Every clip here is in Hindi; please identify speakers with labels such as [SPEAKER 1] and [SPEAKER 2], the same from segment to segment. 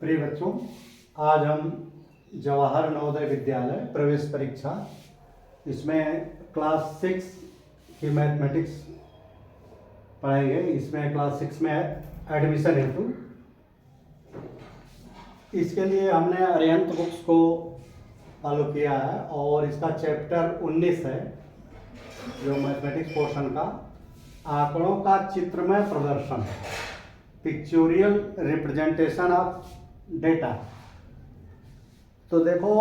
[SPEAKER 1] प्रिय बच्चों, आज हम जवाहर नवोदय विद्यालय प्रवेश परीक्षा इसमें क्लास 6 की मैथमेटिक्स पढ़ाएंगे। इसमें क्लास 6 में एडमिशन हेतु इसके लिए हमने अरिहंत बुक्स को फॉलो किया है और इसका चैप्टर 19 है जो मैथमेटिक्स पोर्शन का आंकड़ों का चित्रमय प्रदर्शन है, पिक्चोरियल रिप्रेजेंटेशन ऑफ डेटा। तो देखो,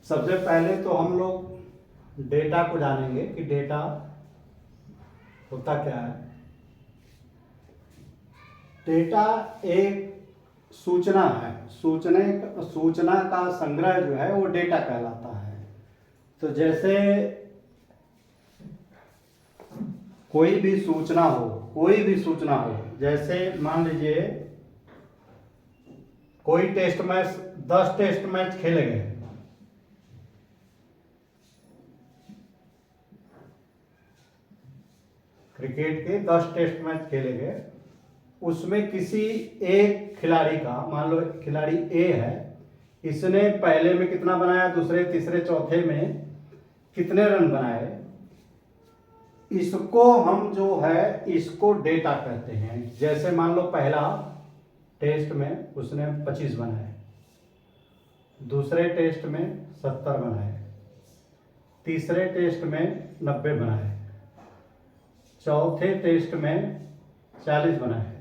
[SPEAKER 1] सबसे पहले तो हम लोग डेटा को जानेंगे कि डेटा होता क्या है। डेटा एक सूचना है, सूचना का संग्रह जो है वो डेटा कहलाता है। तो जैसे कोई भी सूचना हो, जैसे मान लीजिए कोई टेस्ट मैच, 10 टेस्ट मैच खेले गए, क्रिकेट के 10 टेस्ट मैच खेले गए, उसमें किसी एक खिलाड़ी का, मान लो खिलाड़ी ए है, इसने पहले में कितना बनाया, दूसरे तीसरे चौथे में कितने रन बनाए, इसको हम जो है इसको डेटा कहते हैं। जैसे मान लो पहला टेस्ट में उसने 25 बनाए, दूसरे टेस्ट में 70 बनाए, तीसरे टेस्ट में 90 बनाए, चौथे टेस्ट में 40 बनाए,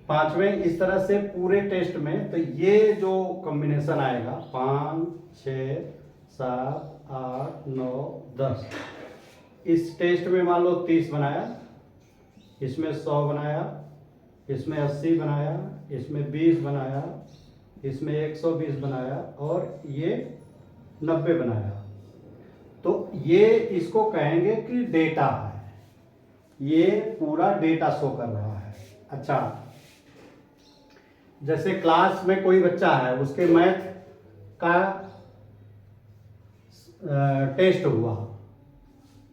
[SPEAKER 1] पांचवें, इस तरह से पूरे टेस्ट में। तो ये जो कॉम्बिनेशन आएगा 5, 6, 7, 8, 9, 10, इस टेस्ट में मान लो 30 बनाया, इसमें 100 बनाया, इसमें 80 बनाया, इसमें 20 बनाया, इसमें 120 बनाया और ये 90 बनाया। तो ये इसको कहेंगे कि डेटा है, ये पूरा डेटा शो कर रहा है। अच्छा, जैसे क्लास में कोई बच्चा है, उसके मैथ का टेस्ट हुआ,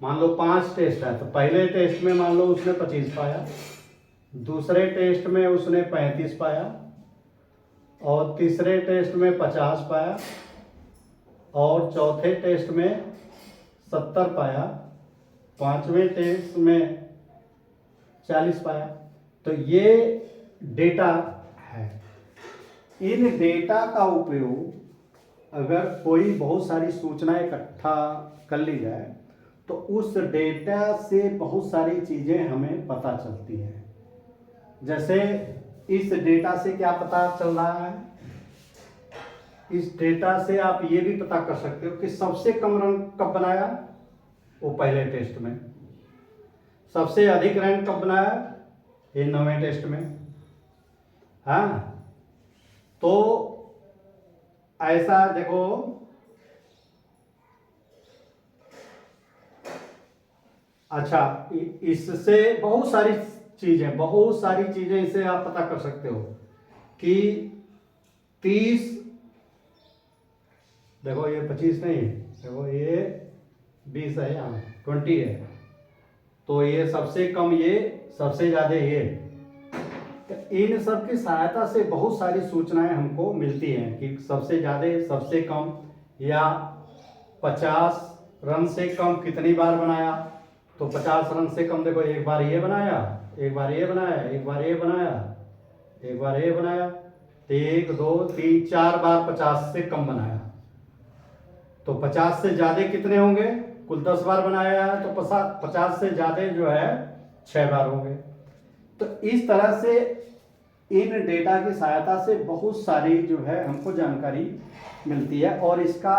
[SPEAKER 1] मान लो 5 टेस्ट है, तो पहले टेस्ट में मान लो उसने 25 पाया, दूसरे टेस्ट में उसने 35 पाया और तीसरे टेस्ट में 50 पाया और चौथे टेस्ट में 70 पाया, पांचवें टेस्ट में 40 पाया। तो ये डेटा है। इन डेटा का उपयोग अगर कोई बहुत सारी सूचनाएं इकट्ठा कर ली जाए तो उस डेटा से बहुत सारी चीजें हमें पता चलती हैं। जैसे इस डेटा से क्या पता चल रहा है, इस डेटा से आप ये भी पता कर सकते हो कि सबसे कम रन कब बनाया, वो पहले टेस्ट में, सबसे अधिक रन कब बनाया, ये 9वें टेस्ट में। हाँ, तो ऐसा देखो, अच्छा, इससे बहुत सारी चीजें इसे आप पता कर सकते हो कि 30, देखो ये 25 नहीं है, देखो ये 20 है, यहाँ 20 है, तो ये सबसे कम, ये सबसे ज्यादा ये। तो इन सब की सहायता से बहुत सारी सूचनाएं हमको मिलती हैं कि सबसे ज्यादा, सबसे कम, या 50 रन से कम कितनी बार बनाया। तो 50 रन से कम, देखो एक बार ये बनाया, एक बार ये बनाया, एक बार ये बनाया, एक बार ये बनाया, तो 1, 2, 3, 4 बार 50 से कम बनाया। तो 50 से ज्यादा कितने होंगे, कुल 10 बार बनाया है, तो 50 से ज्यादा जो है 6 बार होंगे। तो इस तरह से इन डेटा की सहायता से बहुत सारी जो है हमको जानकारी मिलती है। और इसका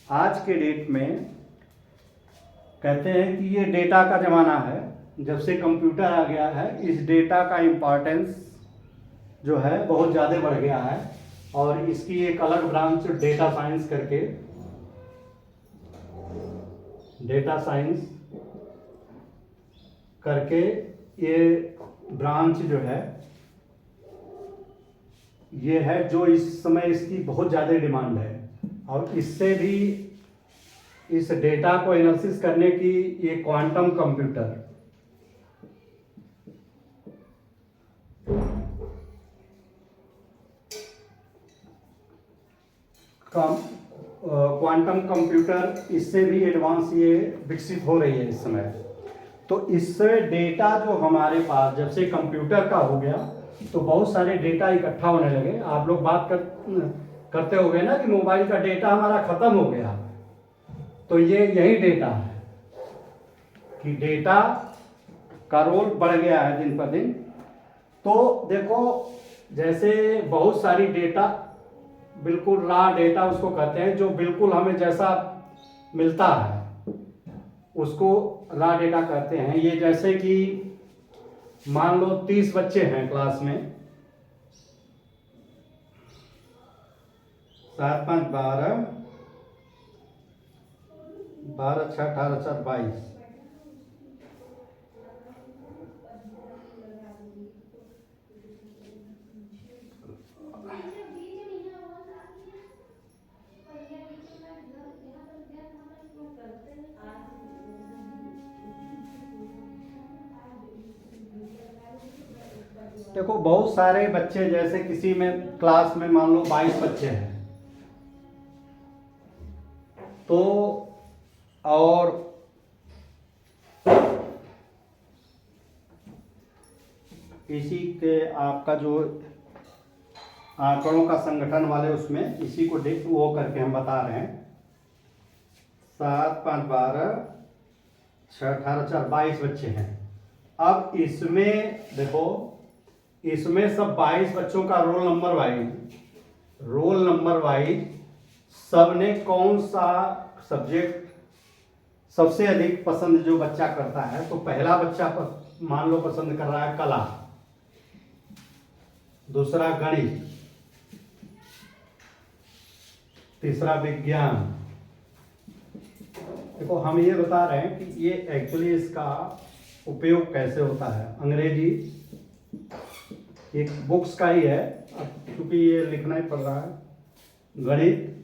[SPEAKER 1] आज के डेट में कहते हैं कि ये डेटा का ज़माना है। जब से कंप्यूटर आ गया है, इस डेटा का इम्पोर्टेंस जो है बहुत ज़्यादा बढ़ गया है। और इसकी एक अलग ब्रांच डेटा साइंस करके, ये ब्रांच जो है ये है जो इस समय इसकी बहुत ज़्यादा डिमांड है। और इससे भी इस डेटा को एनालिसिस करने की ये क्वांटम कंप्यूटर, क्वांटम कंप्यूटर इससे भी एडवांस ये विकसित हो रही है इस समय। तो इससे डेटा जो हमारे पास जब से कंप्यूटर का हो गया तो बहुत सारे डेटा इकट्ठा होने लगे। आप लोग बात करते हो गए ना कि मोबाइल का डेटा हमारा खत्म हो गया, तो ये यही डेटा है कि डेटा का रोल बढ़ गया है दिन पर दिन। तो देखो जैसे बहुत सारी डेटा, बिल्कुल रॉ डेटा उसको कहते हैं, जो बिल्कुल हमें जैसा मिलता है उसको रॉ डेटा कहते हैं। ये जैसे कि मान लो 30 बच्चे हैं क्लास में, 7 5 12 12 6 18 4 22। देखो बहुत सारे बच्चे, जैसे किसी में क्लास में मान लो 22 बच्चे हैं, तो और इसी के आपका जो आंकड़ों का संगठन वाले उसमें इसी को वो करके हम बता रहे हैं। 7 5 12 6 18 4 22 बच्चे हैं। अब इसमें देखो, इसमें सब 22 बच्चों का रोल नंबर वाइज सब ने कौन सा सब्जेक्ट सबसे अधिक पसंद जो बच्चा करता है। तो पहला बच्चा मान लो पसंद कर रहा है कला, दूसरा गणित, तीसरा विज्ञान। देखो हम ये बता रहे हैं कि ये एक्चुअली इसका उपयोग कैसे होता है। अंग्रेजी एक बुक्स का ही है, अब क्योंकि ये लिखना ही पड़ रहा है। गणित,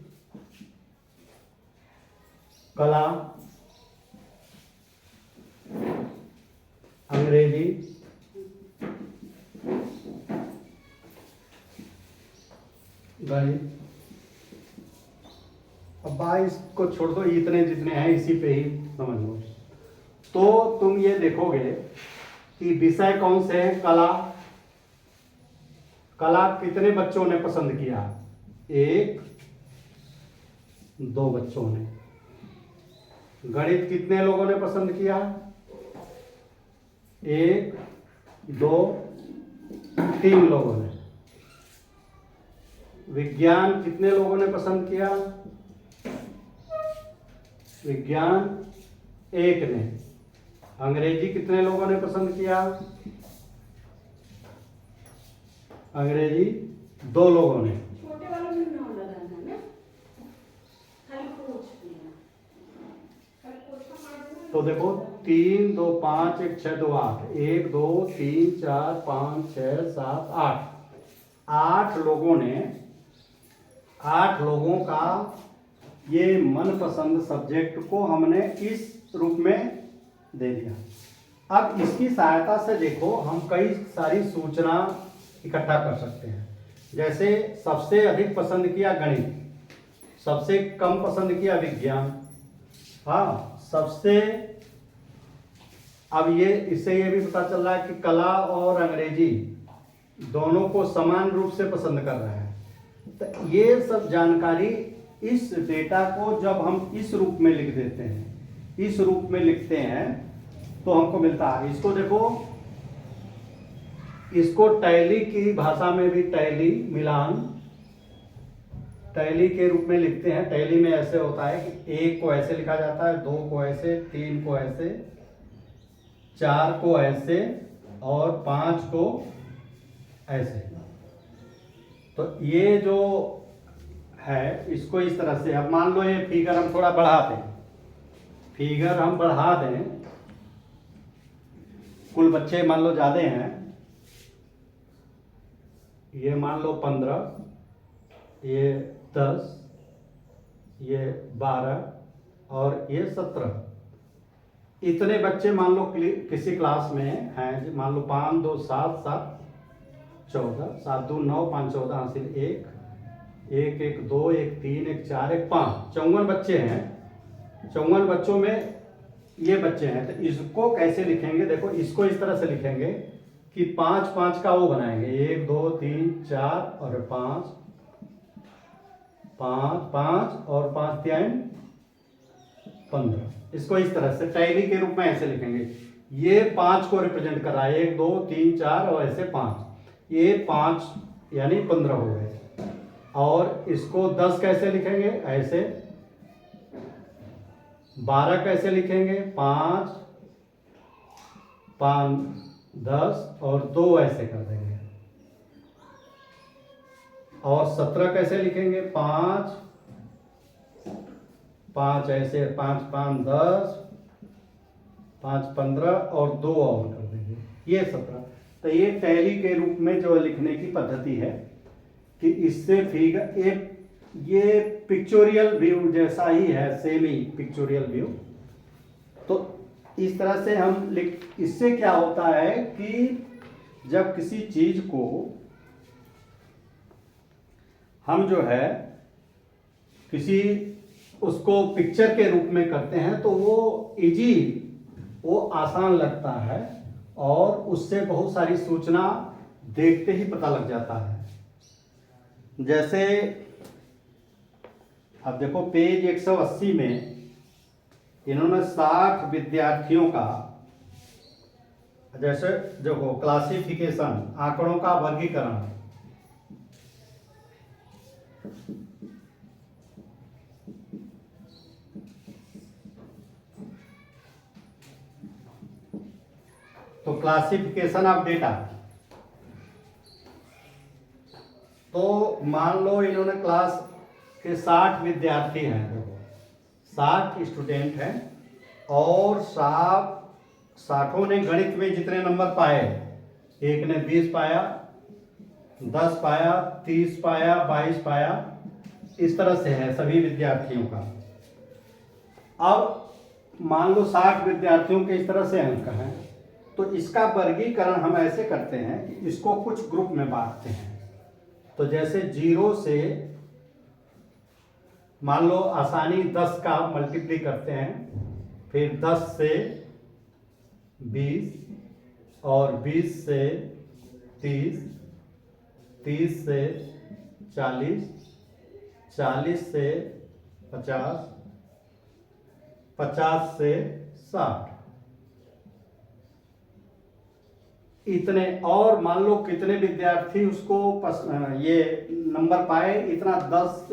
[SPEAKER 1] कला, अंग्रेजी, गणित। अब 22 को छोड़ दो, इतने जितने हैं इसी पे ही समझ लो। तो तुम ये देखोगे कि विषय कौन से हैं। कला, कला कितने बच्चों ने पसंद किया? 1 2 बच्चों ने। गणित कितने लोगों ने पसंद किया? 1 2 3 लोगों ने। विज्ञान कितने लोगों ने पसंद किया? विज्ञान 1 ने। अंग्रेजी कितने लोगों ने पसंद किया? अंग्रेजी 2 लोगों ने।
[SPEAKER 2] छोटे वालों में नाम लगाना है ना, खाली पूछ लेना।
[SPEAKER 1] तो देखो 3 2 5 1 6 2 8, 1 2 3 4 5 6 7 8, 8 लोगों ने, 8 लोगों का ये मनपसंद सब्जेक्ट को हमने इस रूप में दे दिया। अब इसकी सहायता से देखो हम कई सारी सूचना इकट्ठा कर सकते हैं। जैसे सबसे अधिक पसंद किया गणित, सबसे कम पसंद किया विज्ञान, हाँ सबसे। अब ये इससे ये भी पता चल रहा है कि कला और अंग्रेजी दोनों को समान रूप से पसंद कर रहा है। तो ये सब जानकारी, इस डेटा को जब हम इस रूप में लिख देते हैं, इस रूप में लिखते हैं तो हमको मिलता है। इसको देखो, इसको टैली की भाषा में भी टैली मिलान, टैली के रूप में लिखते हैं। टैली में ऐसे होता है कि 1 को ऐसे लिखा जाता है, 2 को ऐसे, 3 को ऐसे, 4 को ऐसे और 5 को ऐसे। तो ये जो है इसको इस तरह से, अब मान लो ये फिगर हम थोड़ा बढ़ा दें, फिगर हम बढ़ा दें, कुल बच्चे मान लो ज़्यादा हैं, ये मान लो 15, ये 10, ये 12 और ये 17। इतने बच्चे मान लो किसी क्लास में हैं, मान लो 5 2 7 7 14, 7 2 9 5 14 हासिल 1 1 1 2 1 3 1 4 1 5, 54 बच्चे हैं। 54 बच्चों में ये बच्चे हैं, तो इसको कैसे लिखेंगे? देखो इसको इस तरह से लिखेंगे कि 5 5 का वो बनाएंगे, 1 2 3 4 और 5 5 5 और 5 3 15। इसको इस तरह से टैली के रूप में ऐसे लिखेंगे। ये 5 को रिप्रेजेंट कर रहा है, 1 2 3 4 और ऐसे 5, ये 5 यानी 15 हो गए। और इसको 10 कैसे लिखेंगे? ऐसे। 12 कैसे लिखेंगे? 5 5 10 और 2 ऐसे कर देंगे। और 17 कैसे लिखेंगे? 5 5 ऐसे, 5 5 10 5 15 और 2 और कर देंगे, ये 17। तो ये टैली के रूप में जो लिखने की पद्धति है कि इससे फिगर एक ये पिक्चोरियल व्यू जैसा ही है, सेमी पिक्चोरियल व्यू। तो इस तरह से हम लिख, इससे क्या होता है कि जब किसी चीज को हम जो है किसी उसको पिक्चर के रूप में करते हैं तो वो इजी, वो आसान लगता है और उससे बहुत सारी सूचना देखते ही पता लग जाता है। जैसे अब देखो पेज 180 में इन्होंने 60 विद्यार्थियों का, जैसे देखो क्लासिफिकेशन, आंकड़ों का वर्गीकरण। तो क्लासिफिकेशन ऑफ डेटा, तो मान लो इन्होंने क्लास के 60 विद्यार्थी हैं, देखो 60 स्टूडेंट हैं और 60 ने गणित में जितने नंबर पाए, एक ने 20 पाया, 10 पाया, 30 पाया, 22 पाया, इस तरह से है सभी विद्यार्थियों का। अब मान लो 60 विद्यार्थियों के इस तरह से अंक हैं, तो इसका वर्गीकरण हम ऐसे करते हैं कि इसको कुछ ग्रुप में बांटते हैं। तो जैसे 0 से मान लो आसानी 10 का मल्टीप्लाई करते हैं, फिर 10 से 20 और 20 से 30, 30 से 40, 40 से 50, 50 से 60, इतने। और मान लो कितने विद्यार्थी उसको ये नंबर पाए, इतना 10,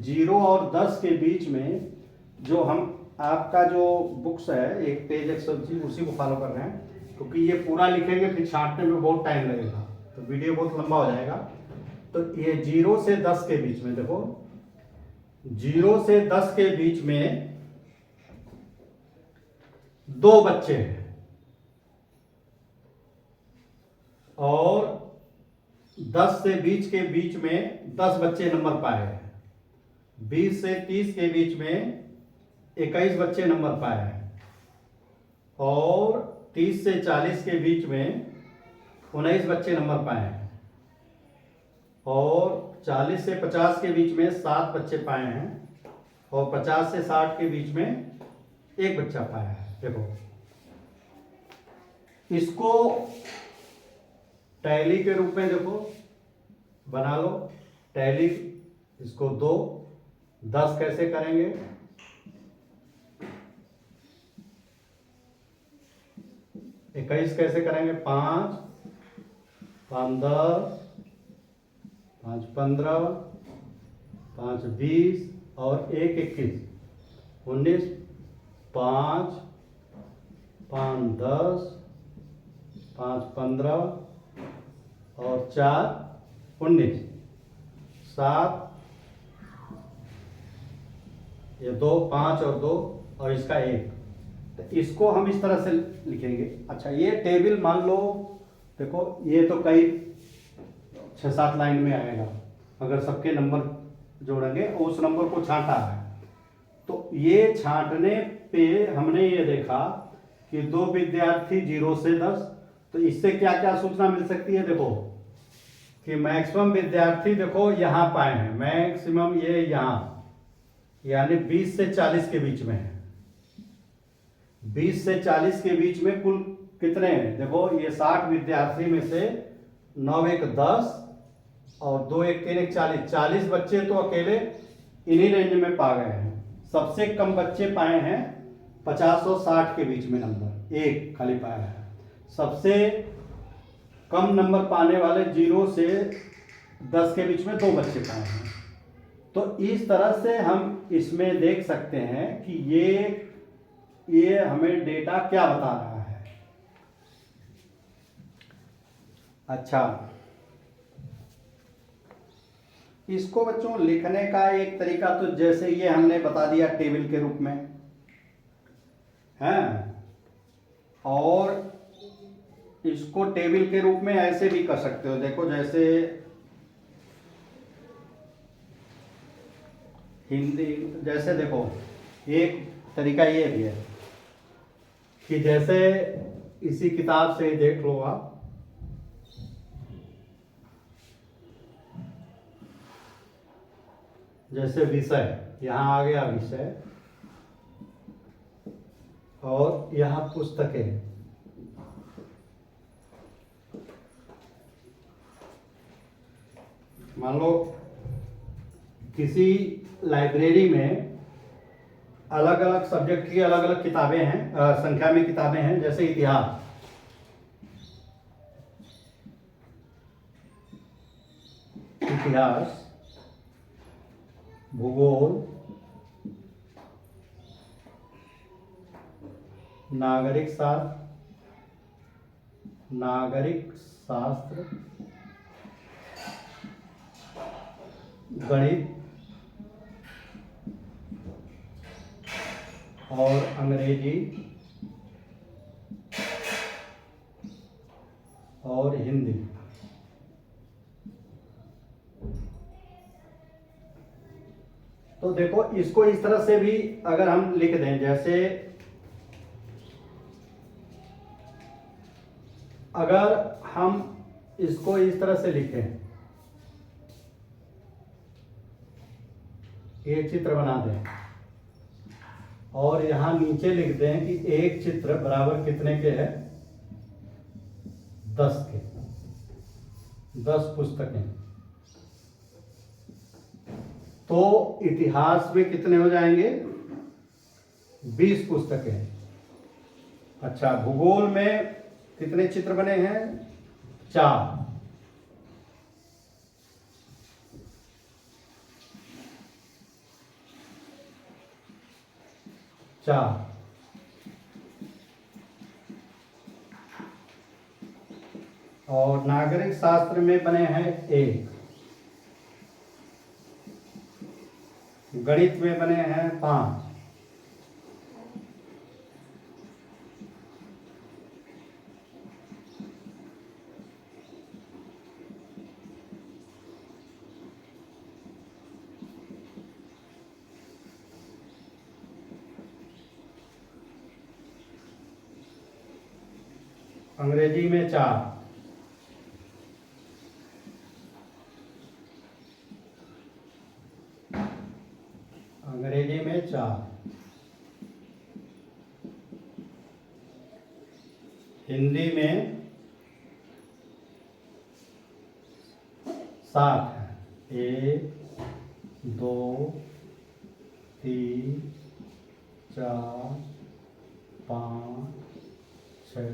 [SPEAKER 1] 0 और 10 के बीच में जो हम आपका जो बुक्स है एक पेज 180 उसी को फॉलो कर रहे हैं, क्योंकि ये पूरा लिखेंगे फिर छांटने में बहुत टाइम लगेगा, तो वीडियो बहुत लंबा हो जाएगा। तो ये 0 से 10 के बीच में देखो, 0 से 10 के बीच में 2 बच्चे हैं और 10 से 20 के बीच में 10 बच्चे नंबर पाए हैं, 20 से 30 के बीच में 21 बच्चे नंबर पाए हैं और 30 से 40 के बीच में 19 बच्चे नंबर पाए हैं और 40 से 50 के बीच में 7 बच्चे पाए हैं और 50 से 60 के बीच में 1 बच्चा पाया है। देखो इसको टैली के रूप में देखो बना लो, टैली इसको 2, 10 कैसे करेंगे? 21 कैसे करेंगे? 5 5 10 5 15 5 20 और 1 21 19, 5 5 10 5 15 और 4 19, 7, ये 2 5 और 2 और इसका 1, तो इसको हम इस तरह से लिखेंगे। अच्छा ये टेबल मान लो, देखो ये तो कई 6-7 लाइन में आएगा, अगर सबके नंबर जोड़ेंगे और उस नंबर को छांटा है तो ये छांटने पे हमने ये देखा कि 2 विद्यार्थी 0 से 10, तो इससे क्या क्या सूचना मिल सकती है? देखो कि मैक्सिमम विद्यार्थी देखो यहाँ पाए हैं, मैक्सिमम ये यहाँ, यानी 20 से 40 के बीच में है। 20 से 40 के बीच में कुल कितने हैं? देखो ये 60 विद्यार्थी में से 9 एक 10 और 2 एक 3 एक 40, 40 बच्चे तो अकेले इन्हीं रेंज में पा गए हैं। सबसे कम बच्चे पाए हैं 50 और 60 के बीच में नंबर, एक खाली पाया है। सबसे कम नंबर पाने वाले 0 से 10 के बीच में 2 बच्चे पाए हैं। तो इस तरह से हम इसमें देख सकते हैं कि ये हमें डेटा क्या बता रहा है। अच्छा, इसको बच्चों लिखने का एक तरीका तो जैसे ये हमने बता दिया टेबल के रूप में है, और इसको टेबल के रूप में ऐसे भी कर सकते हो। देखो जैसे हिंदी, जैसे देखो एक तरीका ये भी है कि जैसे इसी किताब से देख लो आप, जैसे विषय, यहाँ आ गया विषय और यहाँ पुस्तकें। मान लो किसी लाइब्रेरी में अलग अलग सब्जेक्ट की अलग अलग किताबें हैं, संख्या में किताबें हैं। जैसे इतिहास, भूगोल, नागरिक शास्त्र, गणित और अंग्रेजी और हिंदी। तो देखो इसको इस तरह से भी अगर हम लिख दें, जैसे अगर हम इसको इस तरह से लिखें, एक चित्र बना दें और यहां नीचे लिख दें कि एक चित्र बराबर कितने के है? 10 के, 10 पुस्तकें। तो इतिहास में कितने हो जाएंगे? 20 पुस्तकें। अच्छा, भूगोल में कितने चित्र बने हैं? 4। और नागरिक शास्त्र में बने हैं 1। गणित में बने हैं 5। अंग्रेजी में 4। अंग्रेजी में 4। हिंदी में 7 है। 1 2 3 4 5 6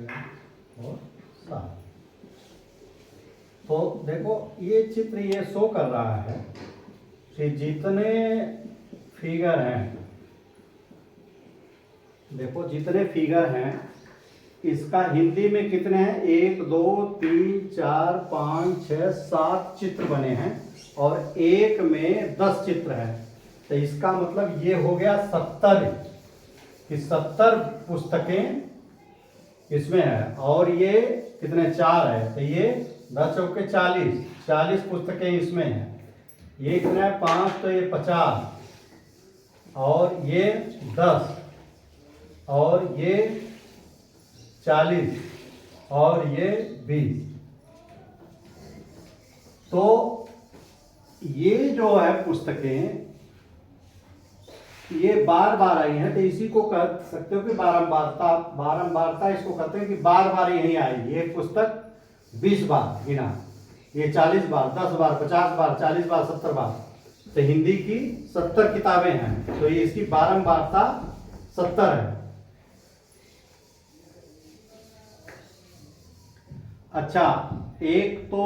[SPEAKER 1] और 7। तो देखो ये चित्र ये शो कर रहा है कि जितने फिगर हैं, देखो जितने फिगर हैं, इसका हिंदी में कितने हैं? 1 2 3 4 5 6 7 चित्र बने हैं और एक में 10 चित्र हैं। तो इसका मतलब ये हो गया 70 कि 70 पुस्तकें इसमें है। और ये कितने? 4 है, तो ये 10 चौके 40 पुस्तकें इसमें हैं। ये कितना है? 5, तो ये 50। और ये 10 और ये 40 और ये 20। तो ये जो है पुस्तकें ये बार बार आई हैं, तो इसी को कह सकते हो कि बारंबारता। बारंबारता इसको कहते हैं कि बार बार यही आएगी। ये पुस्तक 20 बार गिना, ये 40 बार, 10 बार, 50 बार, 40 बार, 70 बार। तो हिंदी की 70 किताबें हैं, तो ये इसकी बारंबारता 70 है। अच्छा, एक तो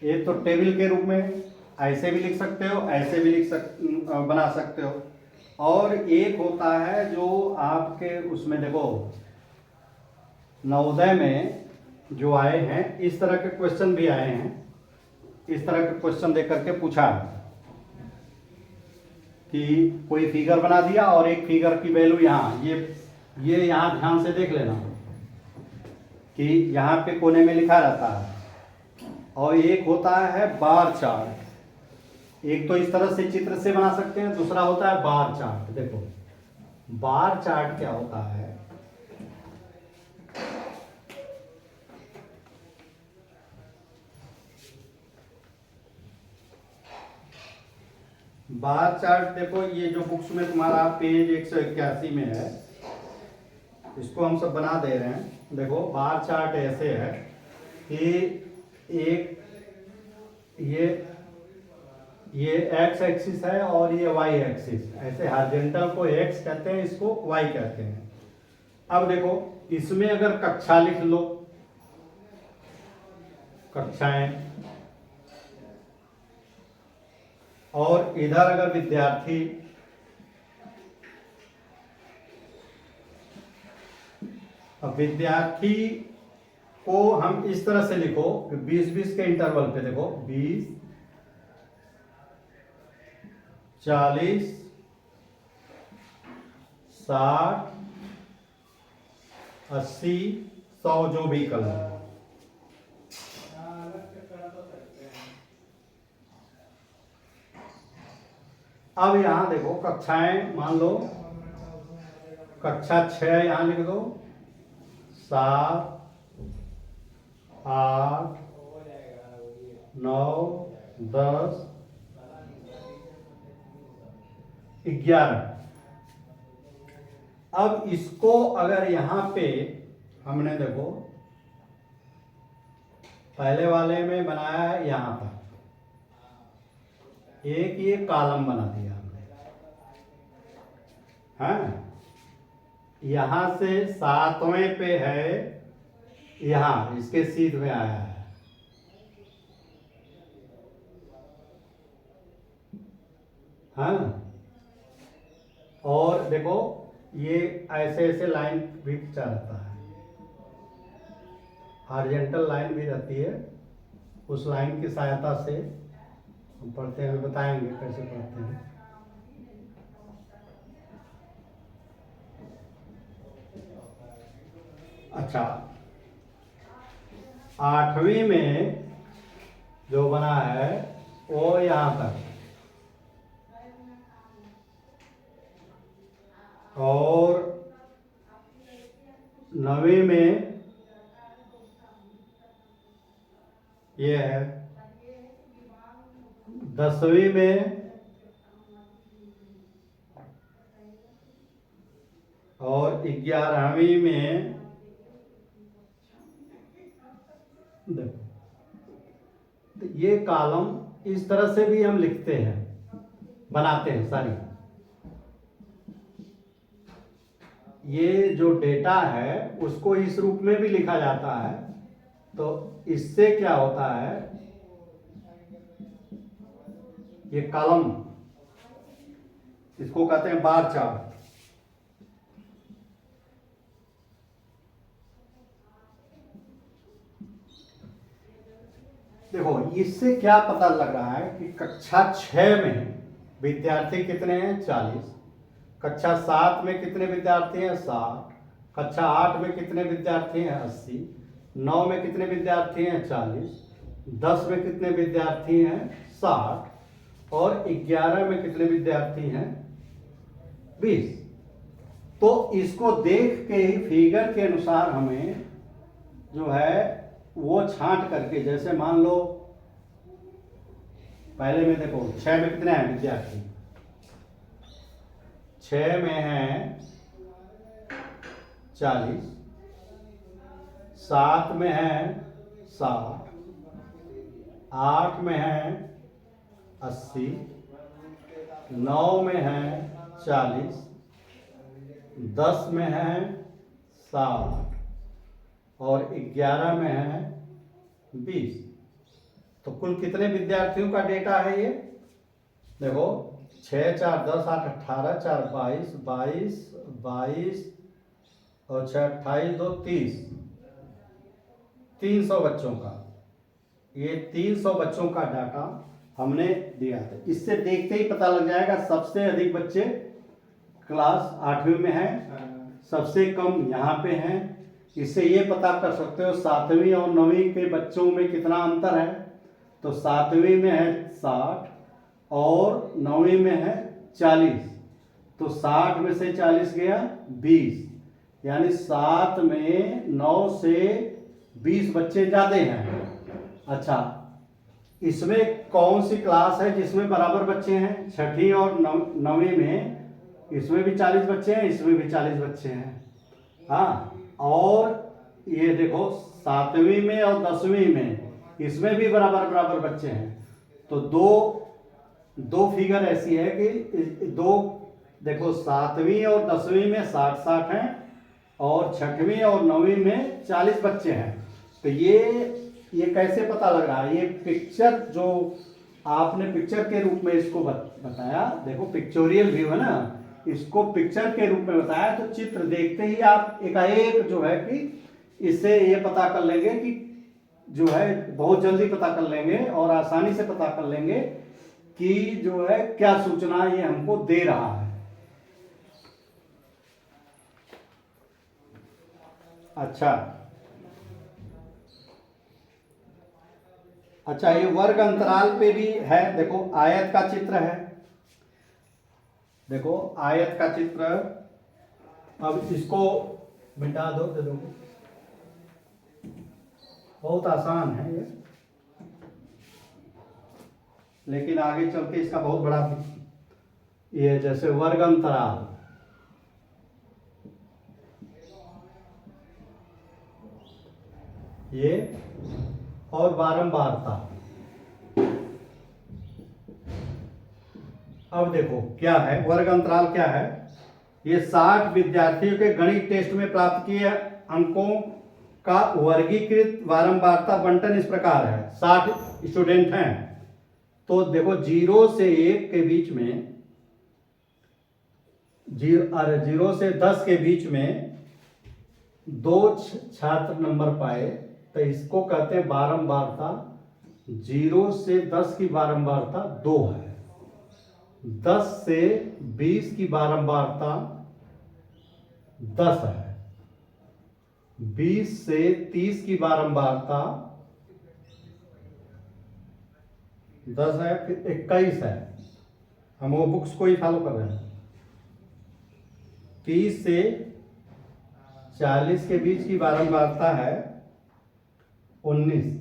[SPEAKER 1] ये तो टेबल के रूप में ऐसे भी लिख सकते हो, ऐसे भी बना सकते हो। और एक होता है जो आपके उसमें देखो नवोदय में जो आए हैं, इस तरह के क्वेश्चन भी आए हैं। इस तरह के क्वेश्चन दे करके पूछा कि कोई फिगर बना दिया और एक फिगर की वैल्यू यहाँ, ये यहाँ ध्यान से देख लेना कि यहाँ पे कोने में लिखा रहता है। और एक होता है बार चार्ट। एक तो इस तरह से चित्र से बना सकते हैं, दूसरा होता है बार चार्ट। देखो बार चार्ट क्या होता है, बार चार्ट देखो, ये जो बुक्स में तुम्हारा पेज 181 में है, इसको हम सब बना दे रहे हैं। देखो बार चार्ट ऐसे है कि एक ये एक्स एक्सिस है और ये वाई एक्सिस। ऐसे हॉरिजॉन्टल को एक्स कहते हैं, इसको वाई कहते हैं। अब देखो इसमें अगर कक्षा लिख लो, कक्षाएं, और इधर अगर विद्यार्थी, अब विद्यार्थी को हम इस तरह से लिखो कि 20-20 के इंटरवल पे देखो 20, 40, 60, 80, 100 जो भी कलर। अब यहां देखो कक्षाएं, मान लो कक्षा 6 यहां लिख दो, 7, 8, 9, 10, 11। अब इसको अगर यहां पे हमने देखो पहले वाले में बनाया है यहां तक, एक ये कॉलम बना दिया हमने, हाँ, यहां से 7वें पे है, यहां इसके सीध में आया है, हाँ। और देखो ये ऐसे ऐसे लाइन भी खींचा रहता है, हॉरिजॉन्टल लाइन भी रहती है। उस लाइन की सहायता से हम पढ़ते हुए बताएंगे कैसे पढ़ते हैं। अच्छा, 8वीं में जो बना है वो यहां तक, और 9वीं में ये है, 10वीं में, और 11वीं में देखो। तो ये कॉलम इस तरह से भी हम लिखते हैं, बनाते हैं सारी। ये जो डेटा है उसको इस रूप में भी लिखा जाता है। तो इससे क्या होता है, ये कॉलम, इसको कहते हैं बार चार्ट। देखो इससे क्या पता लग रहा है कि कक्षा 6 में विद्यार्थी कितने हैं, 40। कक्षा 7 में कितने विद्यार्थी हैं, 60। कक्षा 8 में कितने विद्यार्थी हैं, 80। 9 में कितने विद्यार्थी हैं, 40। 10 में कितने विद्यार्थी हैं? 60। और 11 में कितने विद्यार्थी हैं? 20। तो इसको देख के ही फिगर के अनुसार हमें जो है वो छांट करके, जैसे मान लो पहले में देखो 6 में कितने हैं विद्यार्थी? 6 में हैं 40, 7 में हैं 60, 8 में हैं 80, 9 में हैं 40, 10 में हैं 60 और 11 में हैं 20। तो कुल कितने विद्यार्थियों का डेटा है ये? देखो 6 4 10 8 18 4 22 22 22 और 6 28 2 30, 300 बच्चों का। ये 300 बच्चों का डाटा हमने दिया है। इससे देखते ही पता लग जाएगा सबसे अधिक बच्चे क्लास 8वीं में हैं, सबसे कम यहाँ पे हैं। इससे ये पता कर सकते हो 7वीं और 9वीं के बच्चों में कितना अंतर है। तो 7वीं में है 60 और 9वीं में है 40। तो 60 में से 40 गया 20, यानी 7 में 9 से 20 बच्चे ज़्यादा हैं। अच्छा, इसमें कौन सी क्लास है जिसमें बराबर बच्चे हैं? 6वीं और 9वीं में इसमें भी 40 बच्चे हैं, इसमें भी 40 बच्चे हैं। हाँ, और ये देखो 7वीं में और 10वीं में इसमें भी बराबर बराबर बच्चे हैं। तो दो फिगर ऐसी है कि दो देखो 7वीं और 10वीं में 60-60 हैं और 6वीं और 9वीं में 40 बच्चे हैं। तो ये कैसे पता लग रहा है? ये पिक्चर जो आपने पिक्चर के रूप में इसको बताया, देखो पिक्चोरियल व्यू है ना, इसको पिक्चर के रूप में बताया। तो चित्र देखते ही आप एकाएक जो है कि इससे ये पता कर लेंगे कि जो है बहुत जल्दी पता कर लेंगे और आसानी से पता कर लेंगे कि जो है क्या सूचना ये हमको दे रहा है। अच्छा, ये वर्ग अंतराल पे भी है। देखो आयत का चित्र है, देखो आयत का चित्र। अब इसको मिटा दो, दे दो। बहुत आसान है ये, लेकिन आगे चल के इसका बहुत बड़ा ये जैसे वर्ग अंतराल, ये और बारंबारता। अब देखो क्या है वर्ग अंतराल, क्या है? ये 60 विद्यार्थियों के गणित टेस्ट में प्राप्त किए अंकों का वर्गीकृत बारंबारता बंटन इस प्रकार है। 60 स्टूडेंट हैं, तो देखो 0 से 1 के बीच में, 0 से 10 के बीच में 2 छात्र नंबर पाए, तो इसको कहते हैं बारंबारता। 0 से 10 की बारंबारता 2 है। 10 से 20 की बारंबारता 10 है। 20 से 30 की बारंबारता 10 है, फिर 21 है। हम वो बुक्स को ही फॉलो कर रहे हैं। 30 से 40 के बीच की बारंबारता है 19।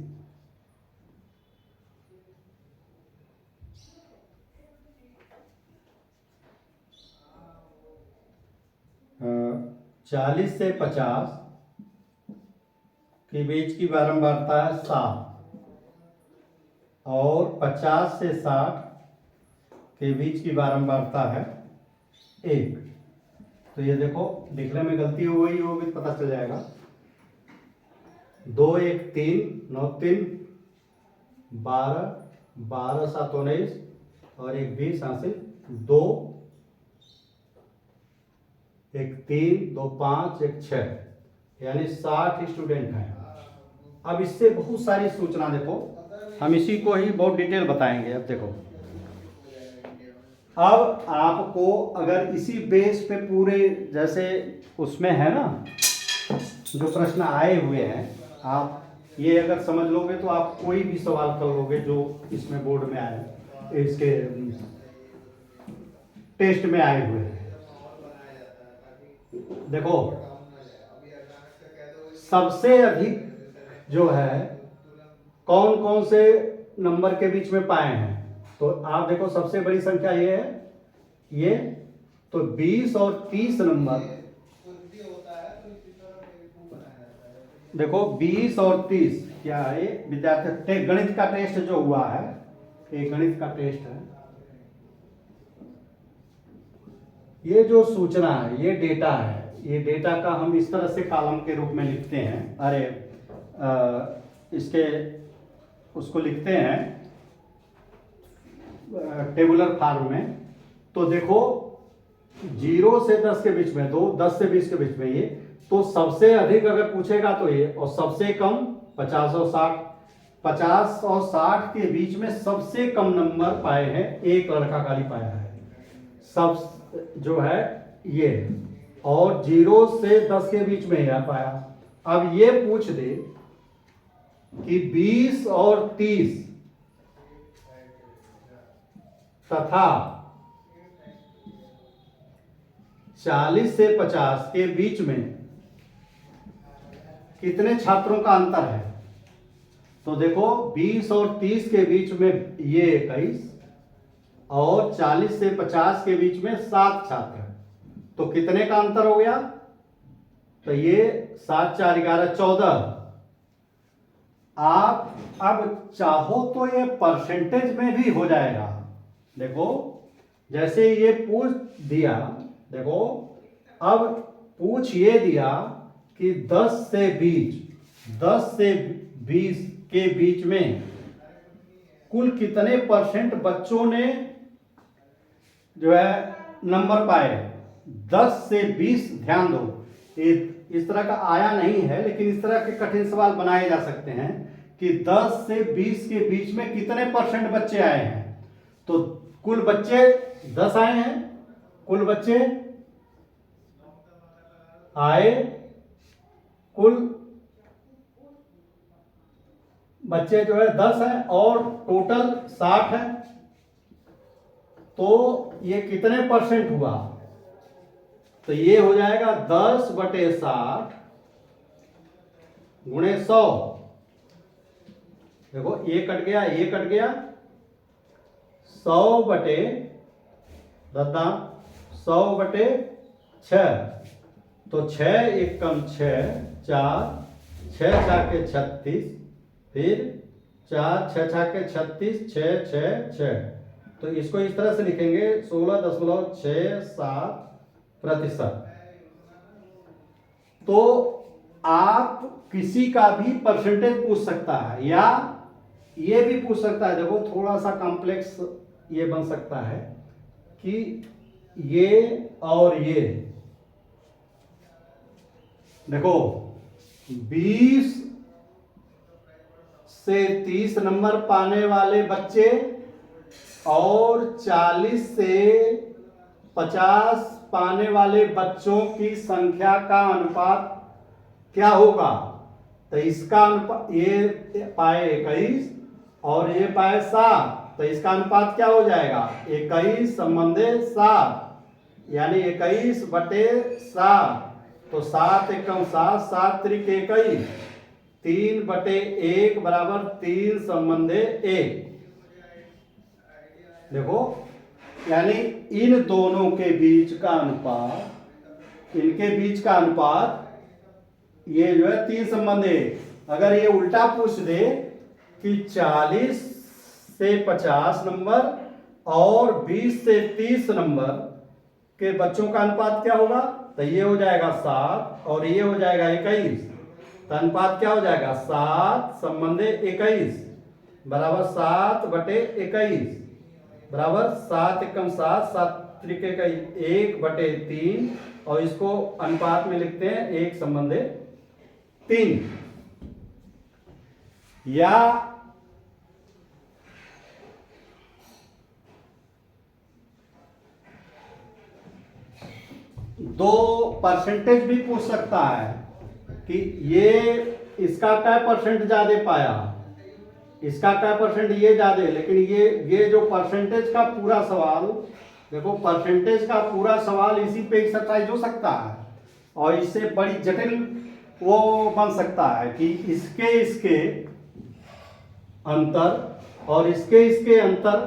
[SPEAKER 1] 40 से 50 के बीच की बारंबारता है 7 और 50 से 60 के बीच की बारंबारता है 1। तो ये देखो लिखने में गलती हो गई, वो भी पता चल जाएगा। 2 1 3 9 3 12 12 7 19 और 1 20 हासिल 2 1 3 2 5 1 6, यानी 60 स्टूडेंट हैं। अब इससे बहुत सारी सूचना देखो, हम इसी को ही बहुत डिटेल बताएंगे। अब देखो, अब आपको अगर इसी बेस पे पूरे जैसे उसमें है ना जो प्रश्न आए हुए हैं, आप ये अगर समझ लोगे तो आप कोई भी सवाल कर लोगे जो इसमें बोर्ड में आए, इसके टेस्ट में आए हुए हैं। देखो सबसे अधिक जो है कौन कौन से नंबर के बीच में पाए हैं, तो आप देखो सबसे बड़ी संख्या ये है, ये तो 20 और 30 नंबर। देखो 20 और 30 क्या है, विद्यार्थी गणित का टेस्ट जो हुआ है, ये गणित का टेस्ट है। ये जो सूचना है, ये डेटा है, ये डेटा का हम इस तरह से कॉलम के रूप में लिखते हैं, अरे इसके उसको लिखते हैं टेबुलर फॉर्म में। तो देखो 0 से 10 के बीच में, 10 से 20 के बीच में, ये तो सबसे अधिक अगर पूछेगा तो ये, और सबसे कम 50 और 60, 50 और 60 के बीच में सबसे कम नंबर पाए हैं, एक लड़का खाली पाया है, सब जो है ये, और 0 से 10 के बीच में यह पाया। अब ये पूछ दे कि 20 और 30 तथा 40 से 50 के बीच में कितने छात्रों का अंतर है, तो देखो 20 और 30 के बीच में ये 21 और 40 से 50 के बीच में 7 छात्र, तो कितने का अंतर हो गया, तो ये 7 4 11 14। आप अब चाहो तो ये परसेंटेज में भी हो जाएगा। देखो जैसे ये पूछ दिया, देखो अब पूछ ये दिया कि 10 से 20 के बीच में कुल कितने परसेंट बच्चों ने जो है नंबर पाए। 10 से 20, ध्यान दो, इस तरह का आया नहीं है, लेकिन इस तरह के कठिन सवाल बनाए जा सकते हैं कि 10 से 20 के बीच में कितने परसेंट बच्चे आए हैं। तो कुल बच्चे 10 आए हैं, कुल बच्चे आए, कुल बच्चे जो है 10 है और टोटल 60 है, तो ये कितने परसेंट हुआ, तो ये हो जाएगा 10/60 गुणे 100। देखो ये कट गया, ये कट गया, 100/6, तो 6 1 कम 6 4, 6 4 के 36, फिर 4 6 6 के 36, 6 6 6, तो इसको इस तरह से लिखेंगे 16.67%। तो आप किसी का भी परसेंटेज पूछ सकता है, या ये भी पूछ सकता है। देखो थोड़ा सा कॉम्प्लेक्स ये बन सकता है कि ये और ये, देखो 20 से 30 नंबर पाने वाले बच्चे और 40 से 50 पाने वाले बच्चों की संख्या का अनुपात क्या होगा, तो इसका अनुपात, ये पाए 21 और ये पाए 7, तो इसका अनुपात क्या हो जाएगा, 21 संबंधे 7, यानी 21/7, तो 7 एकम 7, 7 त्रिक 21, 3/1 बराबर 3 संबंधे 1। देखो यानी इन दोनों के बीच का अनुपात, इनके बीच का अनुपात ये जो है 3 संबंध 1। अगर ये उल्टा पूछ दे कि 40 से 50 नंबर और 20 से 30 नंबर के बच्चों का अनुपात क्या होगा, तो ये हो जाएगा 7 और ये हो जाएगा 21, तो अनुपात क्या हो जाएगा, 7 संबंधे 21 बराबर 7/21 बराबर 7 एकम 7, 7 त्रिक 1/3, और इसको अनुपात में लिखते हैं 1 संबंधे 3। या दो परसेंटेज भी पूछ सकता है कि ये इसका क्या परसेंट ज़्यादा पाया, इसका क्या परसेंट ये ज़्यादा, लेकिन ये जो परसेंटेज का पूरा सवाल देखो, परसेंटेज का पूरा सवाल इसी पे एक्सरसाइज हो सकता है और इससे बड़ी जटिल वो बन सकता है कि इसके अंतर और इसके अंतर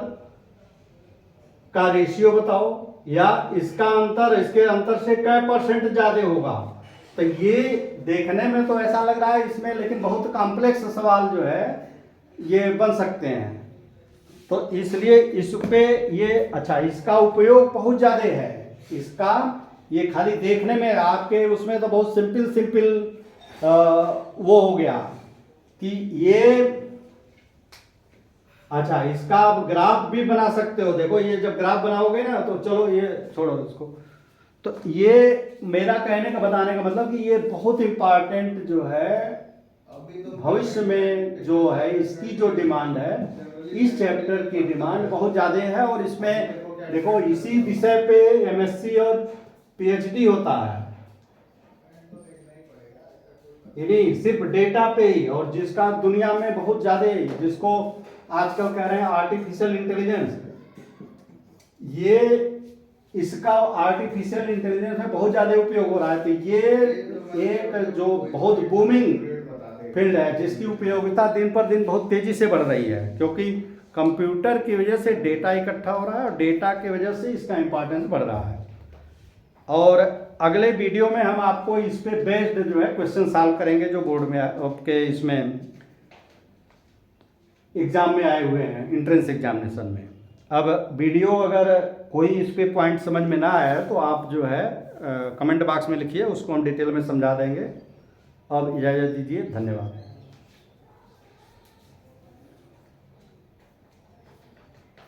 [SPEAKER 1] का रेशियो बताओ, या इसका अंतर इसके अंतर से क्या परसेंट ज्यादा होगा। तो ये देखने में तो ऐसा लग रहा है इसमें, लेकिन बहुत कॉम्प्लेक्स सवाल जो है ये बन सकते हैं। तो इसलिए इस पे ये अच्छा, इसका उपयोग बहुत ज्यादा है, इसका ये खाली देखने में आपके उसमें तो बहुत सिंपल वो हो गया कि ये अच्छा, इसका आप ग्राफ भी बना सकते हो। देखो ये जब ग्राफ बनाओगे ना, तो चलो ये छोड़ो इसको, तो ये मेरा कहने का बताने का मतलब कि ये बहुत इंपॉर्टेंट जो है भविष्य में जो है, इसकी जो डिमांड है, इस चैप्टर की डिमांड बहुत ज़्यादा है। और इसमें देखो इसी विषय पे एमएससी और पीएचडी होता है, नहीं सिर्फ डेटा पे ही, और जिसका दुनिया में बहुत ज़्यादा, जिसको आजकल कह रहे हैं आर्टिफिशियल इंटेलिजेंस, ये इसका आर्टिफिशियल इंटेलिजेंस में बहुत ज़्यादा उपयोग हो रहा है। तो ये एक जो बहुत बूमिंग फील्ड है, जिसकी उपयोगिता दिन पर दिन बहुत तेजी से बढ़ रही है, क्योंकि कंप्यूटर की वजह से डेटा इकट्ठा हो रहा है और डेटा की वजह से इसका इंपॉर्टेंस बढ़ रहा है। और अगले वीडियो में हम आपको इस पे बेस्ड जो है क्वेश्चन सॉल्व करेंगे, जो बोर्ड में आपके इसमें एग्जाम में आए हुए हैं, एंट्रेंस एग्जामिनेशन में। अब वीडियो अगर कोई इस पे पॉइंट समझ में ना आया तो आप जो है कमेंट बॉक्स में लिखिए, उसको हम डिटेल में समझा देंगे। अब इजाज़त दीजिए, धन्यवाद।